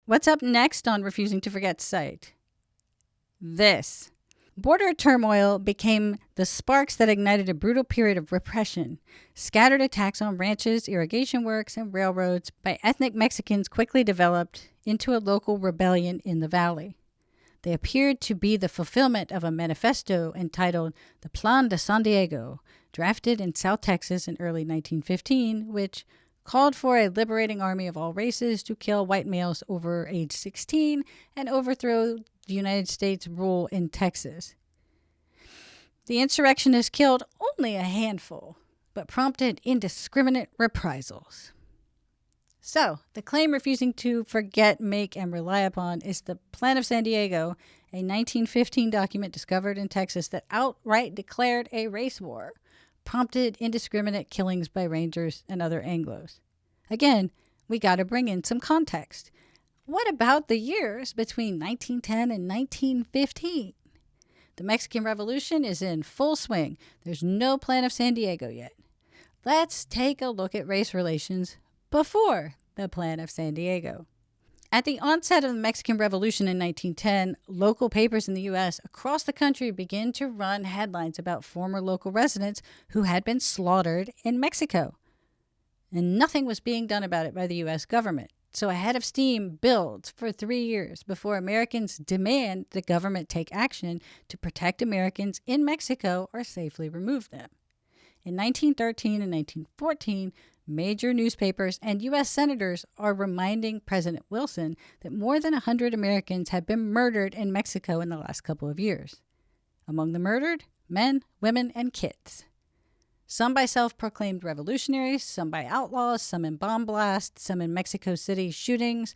What's up next on Refusing to Forget's site? This. Border turmoil became the sparks that ignited a brutal period of repression. Scattered attacks on ranches, irrigation works, and railroads by ethnic Mexicans quickly developed into a local rebellion in the valley. They appeared to be the fulfillment of a manifesto entitled the Plan de San Diego, drafted in South Texas in early 1915, which called for a liberating army of all races to kill white males over age 16 and overthrow the United States rule in Texas. The insurrectionists killed only a handful, but prompted indiscriminate reprisals. So, the claim Refusing to Forget, Make, and Rely Upon is the Plan of San Diego, a 1915 document discovered in Texas that outright declared a race war, prompted indiscriminate killings by Rangers and other Anglos. Again, we got to bring in some context. What about the years between 1910 and 1915? The Mexican Revolution is in full swing. There's no Plan of San Diego yet. Let's take a look at race relations before the Plan of San Diego. At the onset of the Mexican Revolution in 1910, local papers in the U.S. across the country began to run headlines about former local residents who had been slaughtered in Mexico. And nothing was being done about it by the U.S. government. So a head of steam builds for 3 years before Americans demand the government take action to protect Americans in Mexico or safely remove them. In 1913 and 1914, major newspapers and U.S. senators are reminding President Wilson that more than 100 Americans have been murdered in Mexico in the last couple of years. Among the murdered, men, women, and kids. Some by self-proclaimed revolutionaries, some by outlaws, some in bomb blasts, some in Mexico City shootings.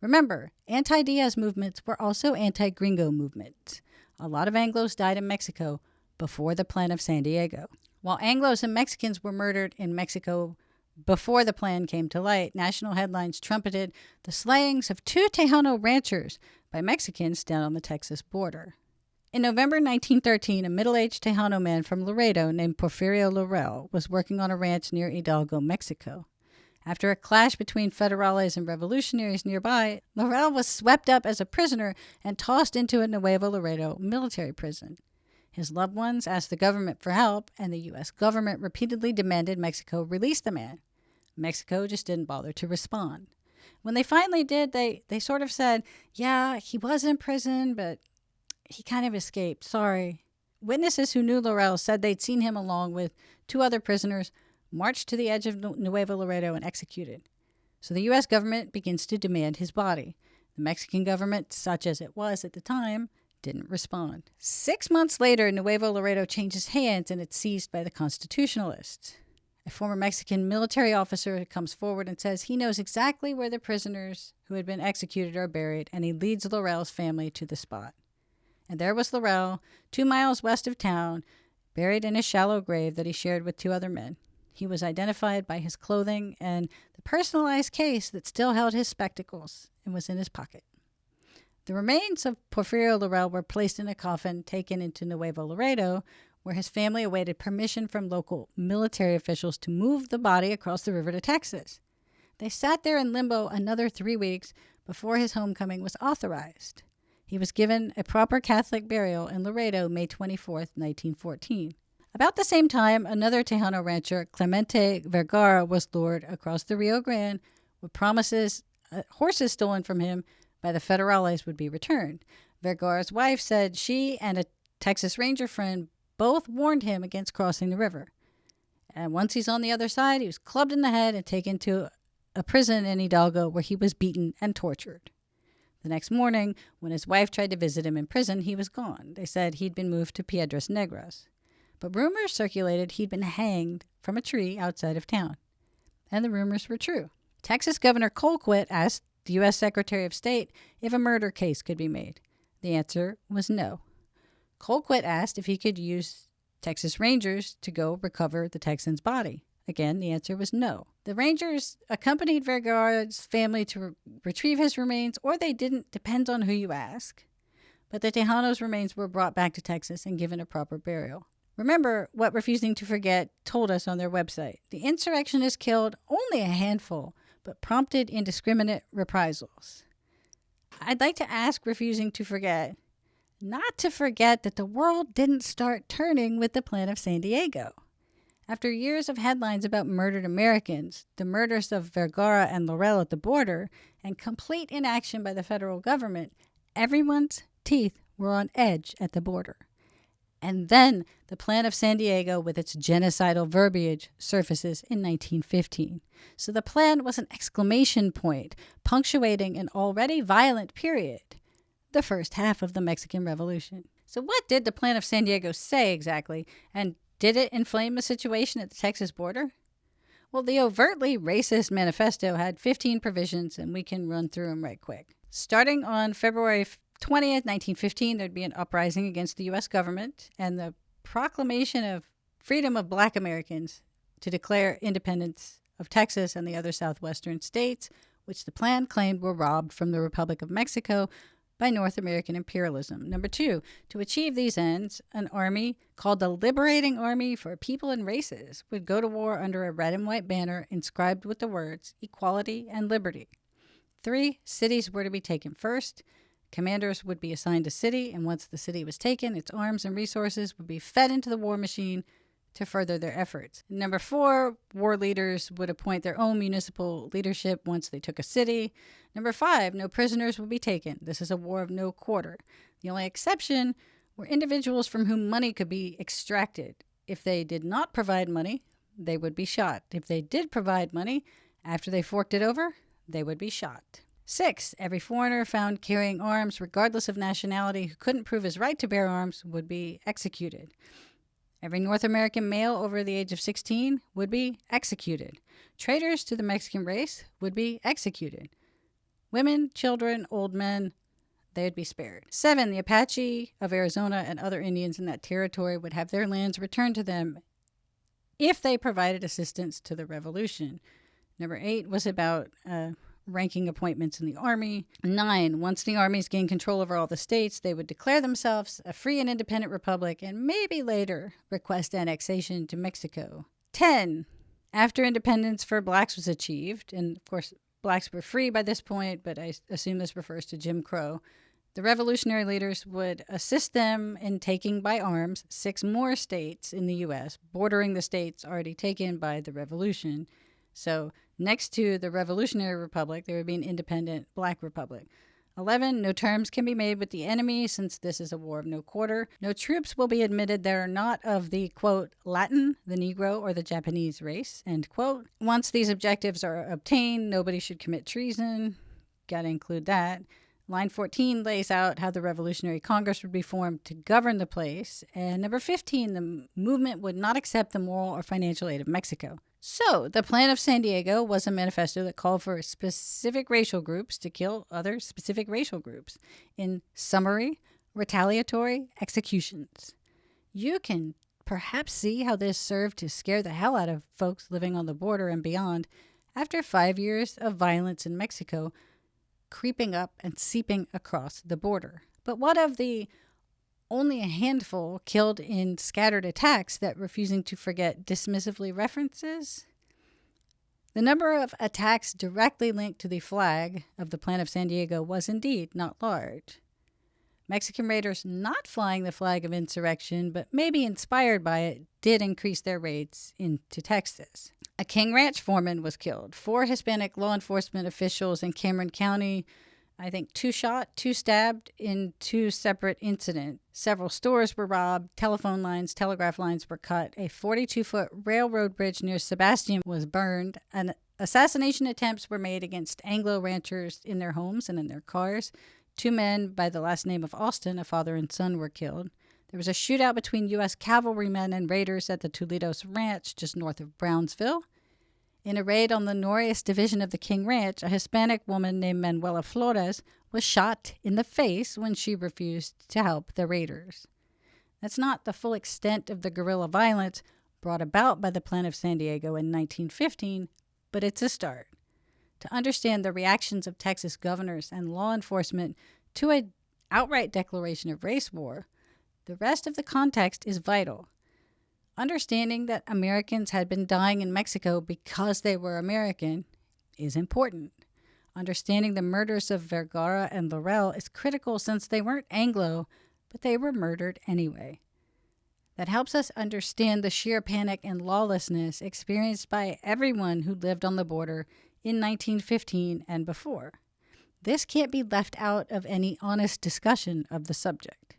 Remember, anti-Diaz movements were also anti-gringo movements. A lot of Anglos died in Mexico before the Plan of San Diego. While Anglos and Mexicans were murdered in Mexico before the plan came to light, national headlines trumpeted the slayings of 2 Tejano ranchers by Mexicans down on the Texas border. In November 1913, a middle-aged Tejano man from Laredo named Porfirio Laurel was working on a ranch near Hidalgo, Mexico. After a clash between federales and revolutionaries nearby, Laurel was swept up as a prisoner and tossed into a Nuevo Laredo military prison. His loved ones asked the government for help, and the U.S. government repeatedly demanded Mexico release the man. Mexico just didn't bother to respond. When they finally did, they sort of said, yeah, he was in prison, but he kind of escaped, sorry. Witnesses who knew Laurel said they'd seen him along with 2 other prisoners marched to the edge of Nuevo Laredo and executed. So the U.S. government begins to demand his body. The Mexican government, such as it was at the time, didn't respond. 6 months later, Nuevo Laredo changes hands and it's seized by the Constitutionalists. A former Mexican military officer comes forward and says he knows exactly where the prisoners who had been executed are buried, and he leads Laurel's family to the spot. And there was Laurel, 2 miles west of town, buried in a shallow grave that he shared with 2 other men. He was identified by his clothing and the personalized case that still held his spectacles and was in his pocket. The remains of Porfirio Laurel were placed in a coffin taken into Nuevo Laredo, where his family awaited permission from local military officials to move the body across the river to Texas. They sat there in limbo another 3 weeks before his homecoming was authorized. He was given a proper Catholic burial in Laredo May 24, 1914. About the same time, another Tejano rancher, Clemente Vergara, was lured across the Rio Grande with promises horses stolen from him by the Federales would be returned. Vergara's wife said she and a Texas Ranger friend both warned him against crossing the river. And once he's on the other side, he was clubbed in the head and taken to a prison in Hidalgo where he was beaten and tortured. The next morning, when his wife tried to visit him in prison, he was gone. They said he'd been moved to Piedras Negras. But rumors circulated he'd been hanged from a tree outside of town. And the rumors were true. Texas Governor Colquitt asked the U.S. Secretary of State if a murder case could be made. The answer was no. Colquitt asked if he could use Texas Rangers to go recover the Texan's body. Again, the answer was no. The Rangers accompanied Vergara's family to retrieve his remains, or they didn't, depends on who you ask. But the Tejano's remains were brought back to Texas and given a proper burial. Remember what Refusing to Forget told us on their website. The insurrectionists killed only a handful, but prompted indiscriminate reprisals. I'd like to ask refusing to forget not to forget that the world didn't start turning with the Plan of San Diego. After years of headlines about murdered Americans, the murders of Vergara and Laurel at the border, and complete inaction by the federal government, everyone's teeth were on edge at the border. And then the Plan of San Diego, with its genocidal verbiage, surfaces in 1915. So the plan was an exclamation point, punctuating an already violent period, the first half of the Mexican Revolution. So what did the Plan of San Diego say exactly, and did it inflame the situation at the Texas border? Well, the overtly racist manifesto had 15 provisions, and we can run through them right quick. Starting on February 20th, 1915, there'd be an uprising against the U.S. government and the proclamation of freedom of Black Americans to declare independence of Texas and the other southwestern states, which the plan claimed were robbed from the Republic of Mexico by North American imperialism. Number 2, to achieve these ends, an army called the Liberating Army for People and Races would go to war under a red and white banner inscribed with the words equality and liberty. 3, cities were to be taken first. Commanders would be assigned a city, and once the city was taken, its arms and resources would be fed into the war machine to further their efforts. Number 4, war leaders would appoint their own municipal leadership once they took a city. Number 5, no prisoners would be taken. This is a war of no quarter. The only exception were individuals from whom money could be extracted. If they did not provide money, they would be shot. If they did provide money, after they forked it over, they would be shot. 6, every foreigner found carrying arms, regardless of nationality, who couldn't prove his right to bear arms, would be executed. Every North American male over the age of 16 would be executed. Traitors to the Mexican race would be executed. Women, children, old men, they would be spared. 7, the Apache of Arizona and other Indians in that territory would have their lands returned to them if they provided assistance to the revolution. Number 8 was about ranking appointments in the army. 9, once the armies gained control over all the states, they would declare themselves a free and independent republic and maybe later request annexation to Mexico. 10, after independence for blacks was achieved, and of course blacks were free by this point, but I assume this refers to Jim Crow, the revolutionary leaders would assist them in taking by arms 6 more states in the U.S., bordering the states already taken by the revolution. So next to the Revolutionary Republic, there would be an independent Black Republic. 11, no terms can be made with the enemy since this is a war of no quarter. No troops will be admitted that are not of the, quote, Latin, the Negro, or the Japanese race, end quote. Once these objectives are obtained, nobody should commit treason. Got to include that. Line 14 lays out how the Revolutionary Congress would be formed to govern the place. And number 15, the movement would not accept the moral or financial aid of Mexico. So, the Plan of San Diego was a manifesto that called for specific racial groups to kill other specific racial groups in summary, retaliatory executions. You can perhaps see how this served to scare the hell out of folks living on the border and beyond after 5 years of violence in Mexico creeping up and seeping across the border. But what of the only a handful killed in scattered attacks that refusing to forget dismissively references? The number of attacks directly linked to the flag of the Plan of San Diego was indeed not large. Mexican raiders not flying the flag of insurrection, but maybe inspired by it, did increase their raids into Texas. A King Ranch foreman was killed. 4 Hispanic law enforcement officials in Cameron County, I think 2 shot, 2 stabbed in 2 separate incidents. Several stores were robbed, telephone lines, telegraph lines were cut. A 42-foot railroad bridge near Sebastian was burned. And assassination attempts were made against Anglo ranchers in their homes and in their cars. 2 men by the last name of Austin, a father and son, were killed. There was a shootout between U.S. cavalrymen and raiders at the Toledo's Ranch just north of Brownsville. In a raid on the Norris division of the King Ranch, a Hispanic woman named Manuela Flores was shot in the face when she refused to help the raiders. That's not the full extent of the guerrilla violence brought about by the Plan of San Diego in 1915, but it's a start. To understand the reactions of Texas governors and law enforcement to an outright declaration of race war, the rest of the context is vital. Understanding that Americans had been dying in Mexico because they were American is important. Understanding the murders of Vergara and Laurel is critical since they weren't Anglo, but they were murdered anyway. That helps us understand the sheer panic and lawlessness experienced by everyone who lived on the border in 1915 and before. This can't be left out of any honest discussion of the subject.